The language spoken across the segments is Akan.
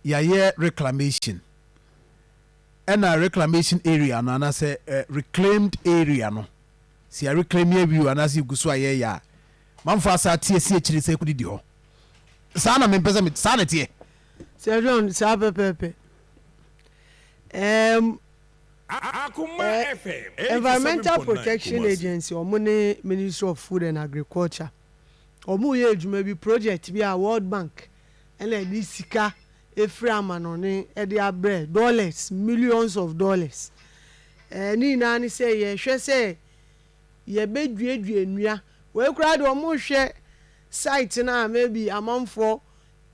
yaye reclamation and a reclamation area no na say reclaimed area no si a reclaim view and as you go so aye ya manfa sa tie si ekiri se kudi ho sa na me pese me sa na tie se ron sa pepepe Akoma FM Environmental Protection Agency omune Ministry of Food and Agriculture omu ye adwuma bi project bi a World Bank ene di sika eframa no ne e de abre dollars millions of dollars ni na ni say ye hwe say ye beduedue nua we kura de omu hwe site na maybe amanfo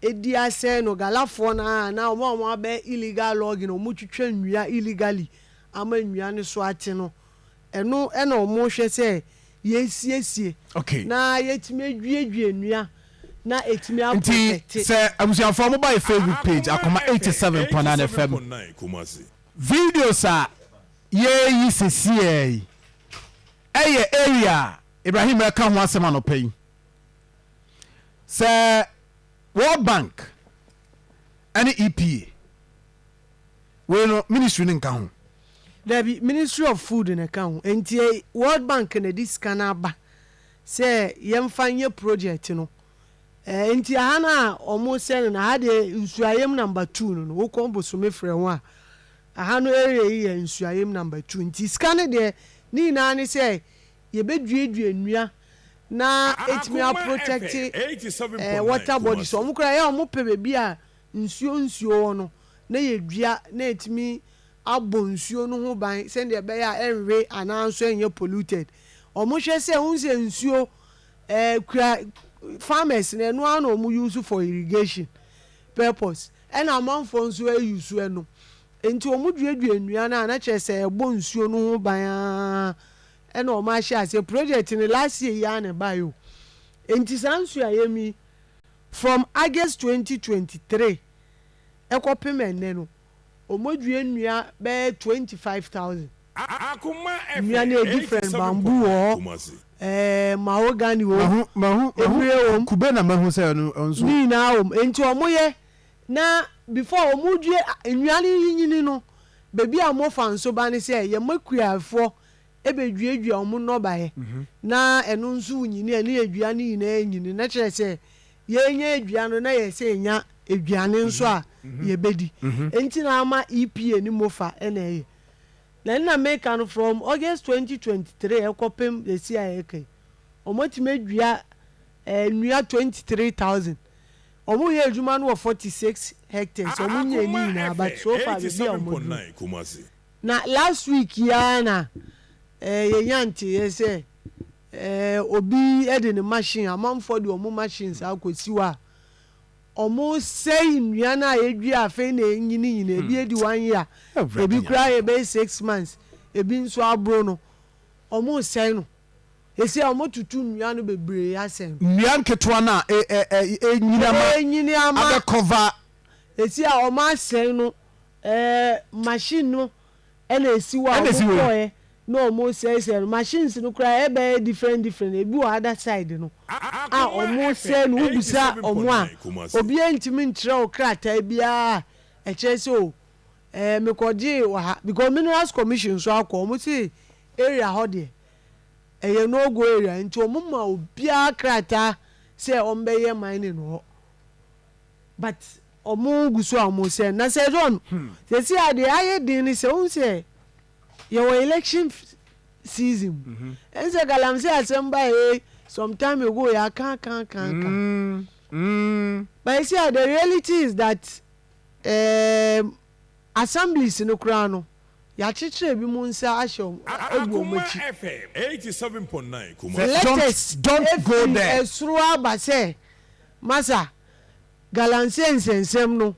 edi ase no galafo na omu abe illegal logging omu twetwa nua illegally ama nua ne so ate no eno na omu hwe say yesiesie okay na yetime adwedue nua na etime protect say abusiafo mobile Facebook page Akoma 87.9 FM videos a ye yi sesie eye area Ibrahim eka ho asema no pay say World Bank any EPA we no ministry nka ho there be Ministry of Food in account enti World Bank na this kanaba say yemfanye project no enti ana omo say na hade nsuayem number 2 no wo kon Bosome Freho a ahano area yi nsuayem number 2 enti scan de ni na ni say ye beduedue nua na etimi a protect water bodies omo kra ya omo pe bebi a nsuo no na ye dua na etimi abonsuo no ho ban send e be ya enwe ananso enye polluted omo hwe se hunse nsuo farmers na no an omo use for irrigation purpose and amanfo nso use no enti omo duedue nua na che se ebo nsuo no ho ban and omo ahye ase project in last year ya na bayo enti sansu ayemi from August 2023 ekopem enne no omodue nua be 25,000 Akoma FM nua na different bamboo mahogany mahu kube na mahu say onzo ni na enti omoye na before omodue nua ni nyini no bebi amofa nso ba ne say ye makuafo ebeduedue omo no bae na eno nso nyini ene edua ni na nyini na kire say ye nya edua no na ye say nya eduane nso a ye bedi enti na ama EPA ni mofa ene na make an from August 2023 ekopem the CIA omotima dua nua 23,000 omo ye adwuma no 46 hectares omo nya ni na but so far be omo na last week ya na ye yanti ye say obi ede ne machine amamfo de omo machines akosiwa omo say nua na edwi afa na nyini ebi edi 1 year ebi kra e be 6 months ebi nso abro no omo say no esi omo tutu nua no bebre asem nua nketwa na nyina ma abe cover esi a omo asem no machine no ena esi wa ko no mo say machines no kra e be different ebi o other side no omo say no ubusa omo a obi entimi ntre o krata bia e chese o me koje wa because Minerals Commission so akọ omo say area ho de eye no go area nti omo ma obi a krata say ombe ye mining no but omo guso omo say na say don say ade aye din ni say on say your election season and say galamse assemble some time ago ya kan but see the reality is that assemblies no krano ya chichire bi mu nsa ahye Akoma FM 87.9 don't go there esru abase masa galamse nsensem no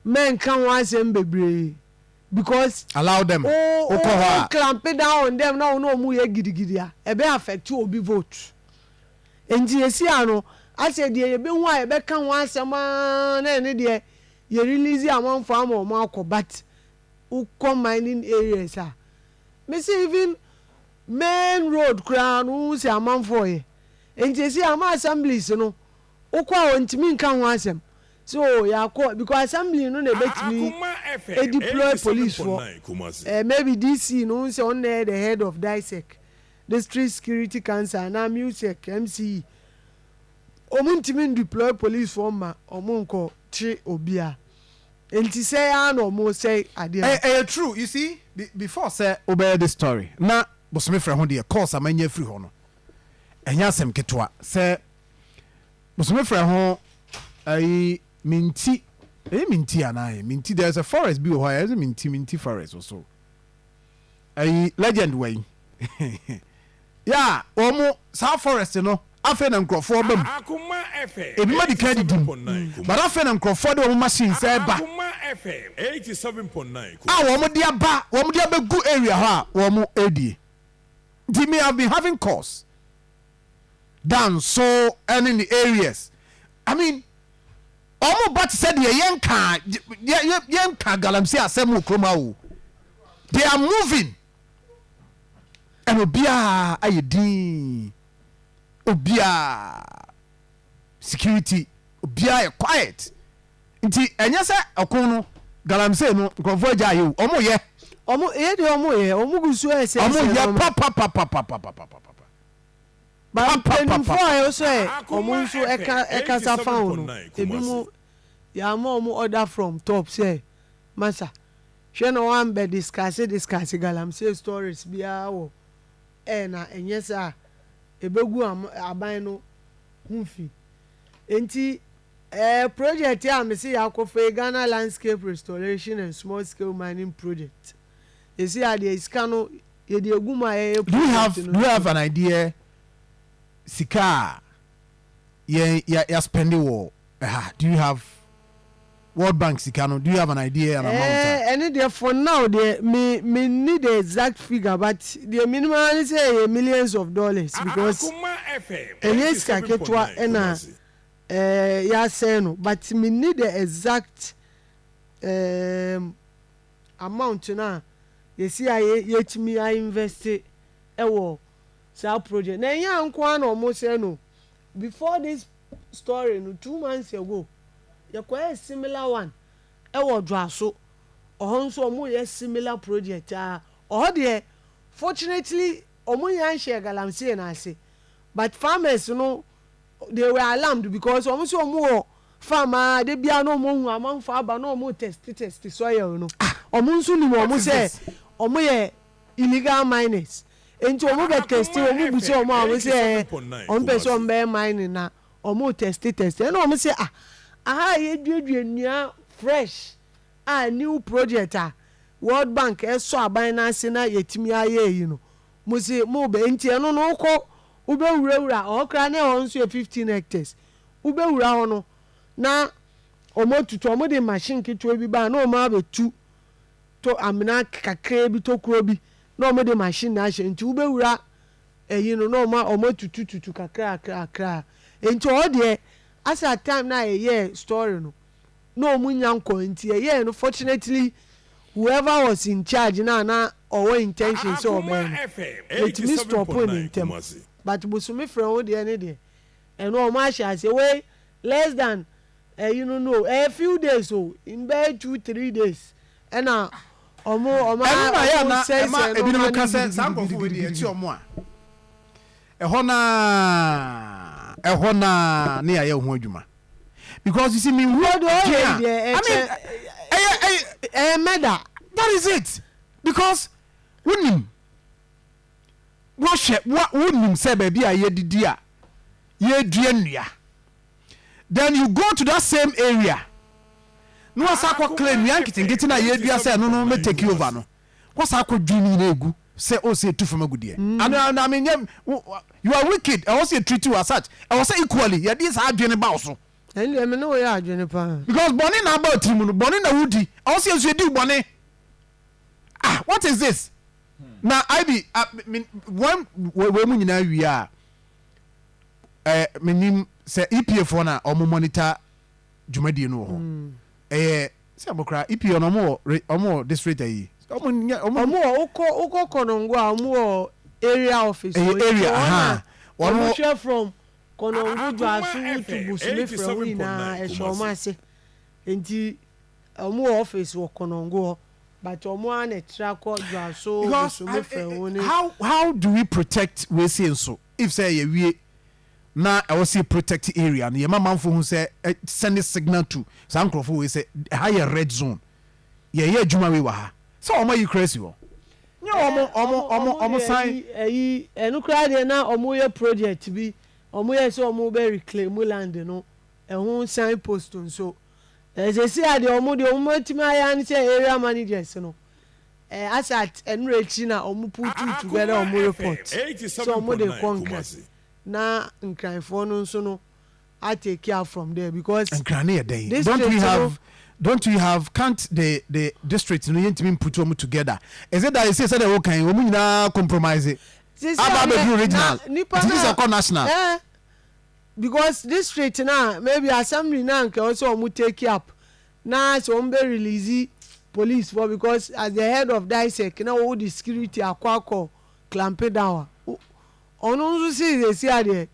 men kan wa asem bebre because allow them clamp down on them now no mu ye gidigidi a e be affect obi vote enti esi ano ase de ye be hu a ye be kan ho asema na ene de ye release amanfo am o ma akọ but ukọ mining areas a me see even main road crown who say amanfo ye enti esi ama assemblies no ukọ o ntimi nkan ho asem so yako because assembly no na bet me deploy police for maybe DC no say on the head of DISEC district security council na music MC omuntimi deploy police for ma omunko chi obia enti say an omo say ade true you see before say obey this story na Bosome Freho de course amanya free ho no enya asem ketwa say Bosome Freho minti anaye minti there's a forest be where is minti forest also legend way yeah omo south forest no afa na nkrofo bam Akoma FM ebi ma di credit dim but afa na nkrofo de omo machine say ba Akoma FM 87.9 omo dia ba gu area ha omo edi they may have been having course down so and in the areas I mean omo but said ye yenka galamsi asem kroma o they are moving and obia ayedin obia security obia quiet nti enya se akon no galamsi no krofo aja ye omo ye omo gusu ese omo ye pa but for I say omo nso eka safa no ebi mu ya ma omo order from top say masa hwe no wan be discuss galamsi stories bia wo na enye sa ebegu aban no hunfi enti project ya me say yakofa Ghana landscape restoration and small scale mining project you see how the iskano ye de eguma do you have an idea sika ya spend war do you have World Bank Sikano? Do you have an idea an amount? Any there for now me need the exact figure, but the minimum is millions of dollars because yes kaketwa ena ya say no, but me need the exact amount na you see I invest ewo sa project na ya nko na omo say no before this story no 2 months ago you quite similar one ewo dwaso ohonso omo ye similar project there fortunately omo yan share galamsey na ase but farmers no they were alarmed because omo so omo farmer de bia no omo hu amanfo aba no omo test soil no omo nso ni omo say omo ye illegal miners enti omo be test omo bu say omo say on person be mining na omo test and omo say ye duadua nua fresh new project World Bank so aban na ase na yetimi aye yi no mo say mo be enti eno no ko ube wurawura okra na ho nso 15 hectares ube wura ho no na omo tutu omo de machine kitwa bi ba na omo abetu to amina kakra bi to kuro bi na omo de machine na ahye enti ube wura eyi no na omo tutu kakra enti o de as a time na a story no munya nko nti no fortunately whoever was in charge na or intention so man it me stop on them but Bosome Freho de any dey and no ma sha say we less than a few days so in by 2-3 days and na omo say ebi no ka say sanko we dey enti omo ehona ne ya hu adwuma because you see me what meda that is it because wonim say baby ye didi a ye dua nnua then you go to that same area no asakwa claim yan kitingiti na ye dua say no me take over no what's akwa dwini na egu say o say tu from agudie and I mean you are wicked I was treat you as such I was say equally ya this adwene ba so and me no we adwene pa because boni na about timu no boni na wudi I was say you do boni what is this now I be one we mu nyina wi a menim say EPF na omo monitor dwumadi no ho say abokra EPF no omo district ayi omo uko konongwa omo area office area one share from konongo dwasu to Bosome Freho na esho ma se enti omo office wo konongo but omo an track dwa so Bosome Freho how do we protect we say so if say we na I was say protect area na yema manfo hu say send a signal to sankrofo we say higher red zone ye adwuma we wa ha so omo yi crazy wo nye omo sign enu kra de na omo ye project bi omo ye so omo be reclaim land no ehun sign post so they say ade omo de omo timi aya ni say area managers no asat enrechi na omo put it together omo report so omo de congress na nkranfo no so no I take care from there because nkrane dey don't we have can't the district no yentimi put them together is it that you say they all can omo nyina compromise about the regional this is a national because district na maybe assembly na nke also omo take up na so omo be release police for because as the head of DISEC na all the security akwako clamp down ono nso see ade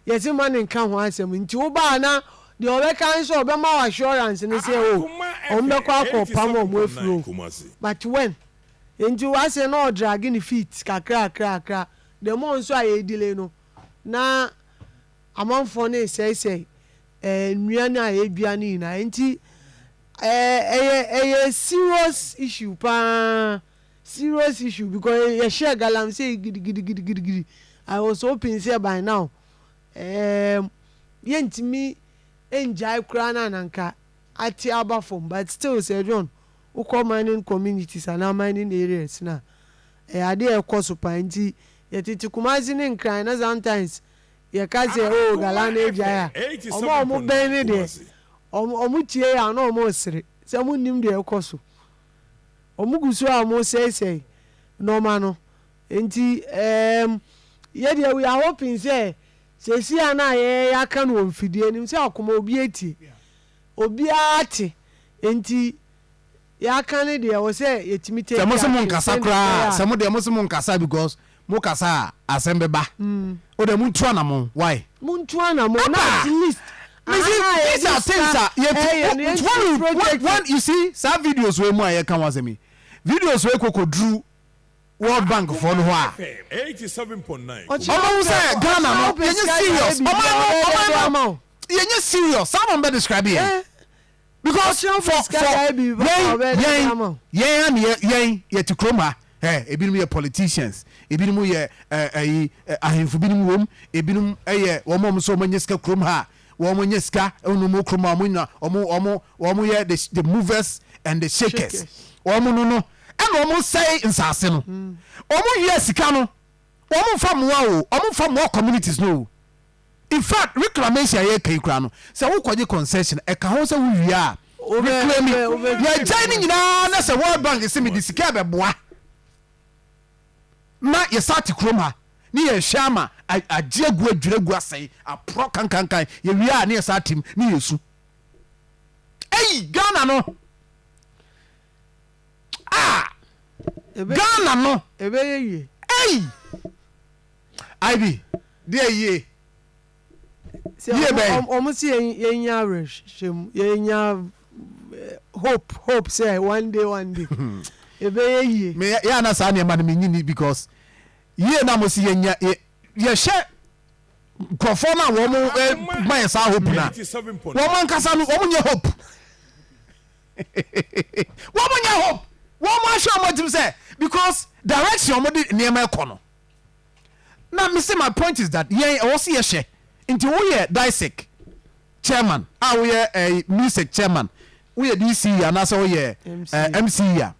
yesi man nka ho asem nti wo ba na de obeka nso obema assurance ni say o omo be kwa pam omo afro but when nti wa say no drag ni feet kakra the more nso aye delay no na amanfo ne say nua na edua ni na nti serious issue serious issue because you share galam say gidi I was hoping say by now yentimi enjai kra na nanka ati aba from but still say John uko mining communities and mining areas na ade ekoso panti yetiti kumazi ne nkran na sometimes ye ka say oh galana ejaya omo ben ne de omo tie ya na omo sire se mo nim de ekoso omugusu amo say normal no enti ye dey we are hoping say si ana ye aka no mfidie nim say akoma obi eti obi ate enti ya aka ne de wo say yetimi take se mo se mon kasa kra se mo de mo se mon kasa because mo kasa asembe ba o de mo ntua na mo why mo ntua na mo na at least these are things that when you see some videos we mo aye kan wa se mi videos we kokodru World Bank for no wa 87.9 omo say Ghana no yenye serious omo yenye serious someone be describe here because for yen to kroma ebinum ye politicians ebinum ye ahemfo binum wom ebinum wo mom so manye ska krom ha wo manye ska onu mo kroma omo ye the movers and the shakers omo no and omo say nsase no omo ye sika no omo fa mo omo fa mo communities no in fact reclamation ye kan kra no say wo kwaje concession e ka ho say wo wi a reclaim ye jani nyina na say World Bank say me di sika be boa na ye sati kroma ni ye shama ajiegu adwiregu asai apro kankankan ye wi a ni ye satim ni yesu Ghana no Ghana no ebe ye Ivy there ye almost yenya reshem yenya hope say one day ebe ye me ya na sa na ma me nyini because ye na mo si yenya ye she krofo na wo mo man sa hope na wo man kasa no wo mo nye hope wo mo nye hope wo mo sure mo tim say because direction mo de near my corner. Now me say my point is that ye also ye she into wo ye DISEC chairman wo ye music chairman wo ye DC and also wo ye MC ya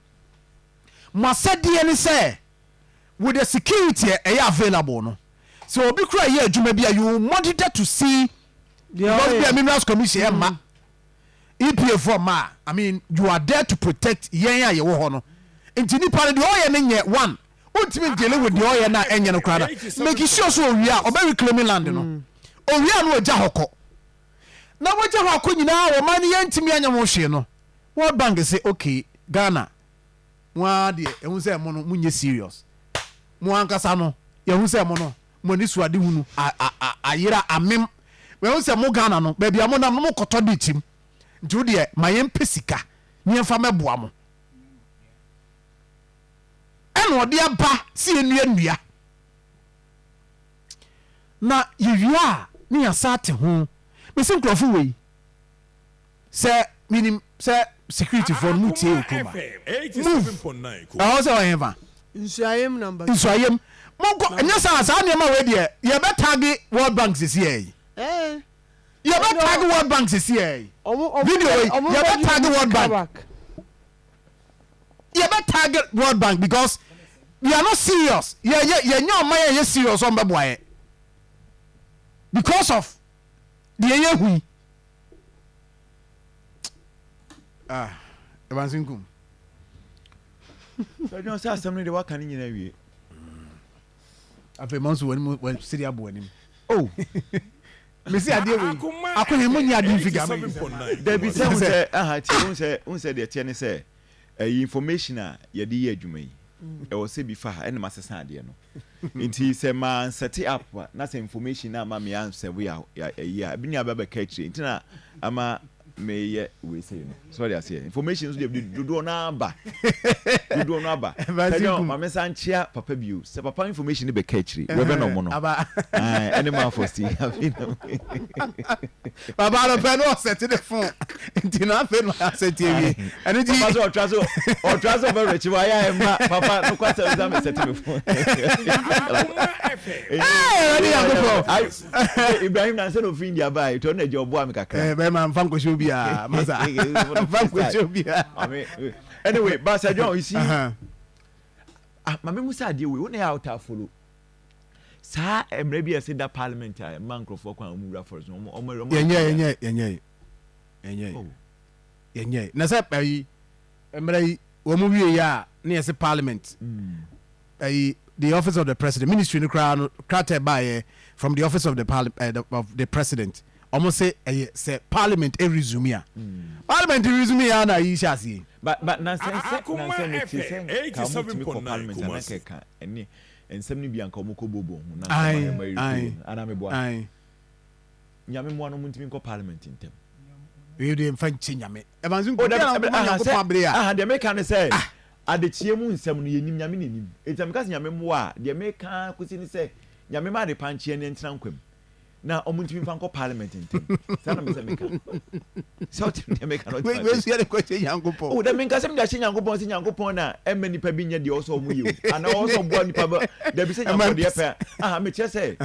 mo said any say with the security available no so obi kura ye adwuma bia you monitor to see because be a minerals commission ma EPF ma I mean you are there to protect yen ya ye wo ho no enti nipa de o ye ne nye one ultimate dealing with the oil na enye no krada make sure so wi a obe reclaiming land no o wi a no oja hokọ na woja hokọ nyina wo man ye ntimi anya mo hwe no World Bank say okay Ghana wa de ehun say mo no munye serious mo ankasa no ehun say mo no mo ni suade hunu ayira amem we ehun say mo Ghana no ba bia mo na mo koto de tim nti wo deɛ ma yɛmpɛ sika ne yɛmfa mɛboa mo ɛna ɔde aba sɛ yɛnnua na yɛwie a ne yɛsa te ho mɛsɛ nkurɔfo wei sɛ menim sɛ security for no mu tie Akoma ɛhɔ sɛ ɔyɛ fa nsuayem number nsuayem monkɔ ɛnyɛ saa nneɛma wei deɛ yɛbɛtage World Bank sisi yɛ yɛbɛtage World Bank sisi yɛ video wei yɛbɛtage World Bank yɛbɛtage World Bank because we are not serious yɛnyɛ ɔma yɛyɛ serious ɔmbɛboa yɛ because of deɛ yɛhui ɛbansinkum sɛ sɛ asɛm no de waka no nyina wie afei ma nso w'anim siri abɔ w'anim oh mesi adeɛ wei akɔyɛ mo nyɛ adeɛ mfiga dabi sɛ wo sɛ aha tie wo sɛ deɛ teɛ ne sɛ information a yɛde yɛ adwuma yi ɛwɔ sɛ bi fa ha ɛna masesa adeɛ no nti sɛ ma set up na sɛ information na ma me answer we a bi ne abɛbɛka akyire nti na ama meyɛ wei sɛ no sorry aseɛ information so de dodoɔ no aba sɛdeɛ ma me sa nkyea papa bio sɛ papa information ne bɛka akyire wɛbɛ no mo no ɛne ma fosti baba no pɛ no ɔsɛte ne fon nti na afei no asɛte awie ɛno nti ɔtra sɛ ɔbɛwerɛkyi wɔ ayɛ ma papa no kwasɛ sa mesɛte me fon Ibrahim na sɛ no fi India ba ɛtɔ no agya ɔboa me kakra bɛma mfa nkɔhyɛ obiaa masa mfa nkɔhyɛ obiaa anyway but Sir John you see mame mu sɛ adeɛ wei wo na yɛ out follow saa mmerɛ bi ɛsɛ da parliament a ma nkurɔfoɔ kwan ɔmu wura forest yɛnyɛ na sɛ ayi mmerɛ yi wɔ mu wie a ne yɛsɛ parliament ayi the office of the president ministry no koraa baayɛ from the office of the president almost say parliament resume a parliament resume a na yi hyɛ aseɛ but na sɛ ne ti sɛ ka mo timi kɔ parliament na kɛka ɛne nsɛm no bi anka ɔmo kɔ bobo ho na ana me boa nyame mo no mo timi kɔ parliament ntem we dey mfa nche nyame ebanzu ko na mo kɔ pabre a de me ka ne sɛ adekyie mu nsɛm no yɛnim nyame n'anim etam ka sɛ nyame mo a de me ka kosi ne sɛ nyame ma de panchie ne ntena nkwam na omuntimi mfa nkɔ parliament ntem sana me sɛ me ka so de me ka no we see the question yankopon oh de me ka sɛ me da hye yankopon sɛ yankopon na emma nipa bi nya de ɔsɔ ɔmo yewu ana ɔsɔ boa nipa ba da bi sɛ yankopon de pɛ aha me kyerɛ sɛ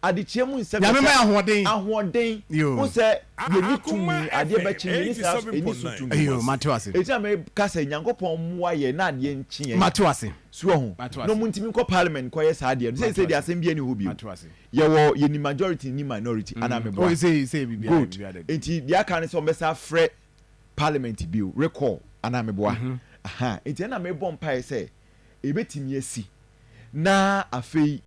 adekyie mu nsɛm nyame ma ahoɔden wo sɛ yɛni tumi adeɛ bɛkye yɛni sa ɛni so tumi ayo matewase ɛti me ka sɛ yankopon mmoa yɛ na adeɛ nkye yɛ matewase suo ho no muntimi kɔ parliament kɔ yɛ saa adeɛ no sɛ de asɛm bi ani ho bi yɛwɔ yɛni majority ni minority ana me boa say bi good enti dia ka ne sɛ ɔmbɛsa frɛ parliament bill recall ana me boa aha enti na me bɔ mpae sɛ ebetimi asi na afei